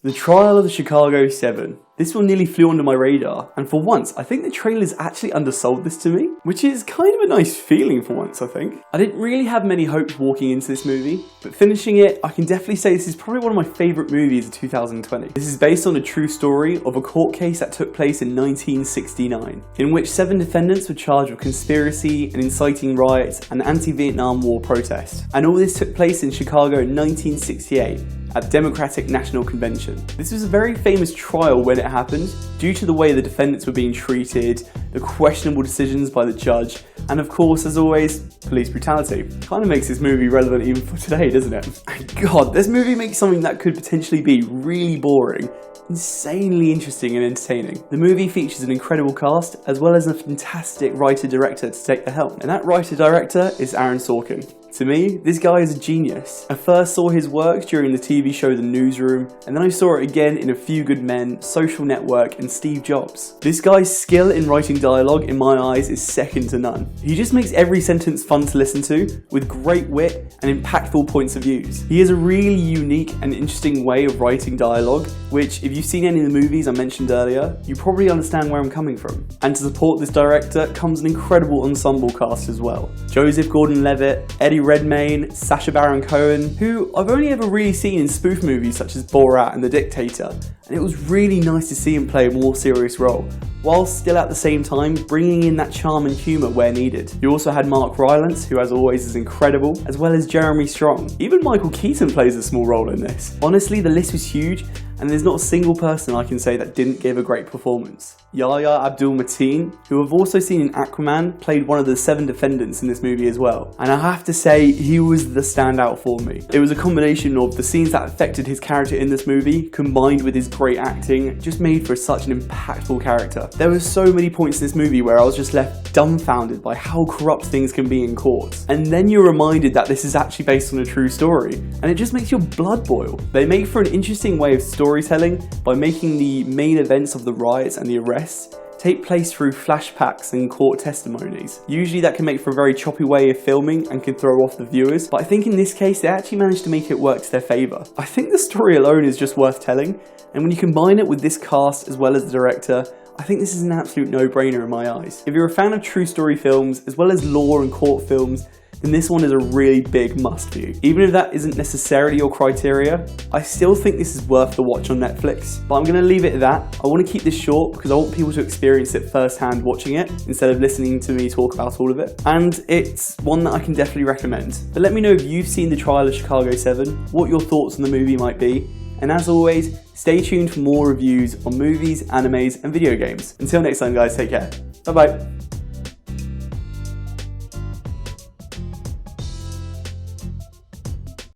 The Trial of the Chicago 7. This one nearly flew under my radar, and for once, I think the trailers actually undersold this to me, which is kind of a nice feeling for once, I think. I didn't really have many hopes walking into this movie, but finishing it, I can definitely say this is probably one of my favourite movies of 2020. This is based on a true story of a court case that took place in 1969, in which 7 defendants were charged with conspiracy and inciting riots and anti-Vietnam War protests. And all this took place in Chicago in 1968. At the Democratic National Convention. This was a very famous trial when it happened, due to the way the defendants were being treated, the questionable decisions by the judge, and of course, as always, police brutality. Kind of makes this movie relevant even for today, doesn't it? God, this movie makes something that could potentially be really boring insanely interesting and entertaining. The movie features an incredible cast, as well as a fantastic writer-director to take the helm, and that writer-director is Aaron Sorkin. To me, this guy is a genius. I first saw his work during the TV show The Newsroom, and then I saw it again in A Few Good Men, Social Network, and Steve Jobs. This guy's skill in writing dialogue, in my eyes, is second to none. He just makes every sentence fun to listen to, with great wit and impactful points of views. He has a really unique and interesting way of writing dialogue, which, if you've seen any of the movies I mentioned earlier, you probably understand where I'm coming from. And to support this director comes an incredible ensemble cast as well. Joseph Gordon-Levitt, Eddie Redmayne, Sacha Baron Cohen, who I've only ever really seen in spoof movies such as Borat and The Dictator, and it was really nice to see him play a more serious role, while still at the same time bringing in that charm and humour where needed. You also had Mark Rylance, who as always is incredible, as well as Jeremy Strong. Even Michael Keaton plays a small role in this. Honestly, the list was huge, and there's not a single person I can say that didn't give a great performance. Yahya Abdul-Mateen, who I've also seen in Aquaman, played one of the 7 defendants in this movie as well. And I have to say, he was the standout for me. It was a combination of the scenes that affected his character in this movie, combined with his great acting, just made for such an impactful character. There were so many points in this movie where I was just left dumbfounded by how corrupt things can be in courts. And then you're reminded that this is actually based on a true story, and it just makes your blood boil. They make for an interesting way of storytelling by making the main events of the riots and the arrests take place through flashbacks and court testimonies. Usually that can make for a very choppy way of filming and can throw off the viewers, but I think in this case they actually managed to make it work to their favour. I think the story alone is just worth telling, and when you combine it with this cast as well as the director, I think this is an absolute no-brainer in my eyes. If you're a fan of true story films as well as law and court films, then this one is a really big must for you. Even if that isn't necessarily your criteria, I still think this is worth the watch on Netflix. But I'm going to leave it at that. I want to keep this short because I want people to experience it firsthand watching it, instead of listening to me talk about all of it. And it's one that I can definitely recommend. But let me know if you've seen The Trial of Chicago 7, what your thoughts on the movie might be. And as always, stay tuned for more reviews on movies, animes, and video games. Until next time guys, take care. Bye bye.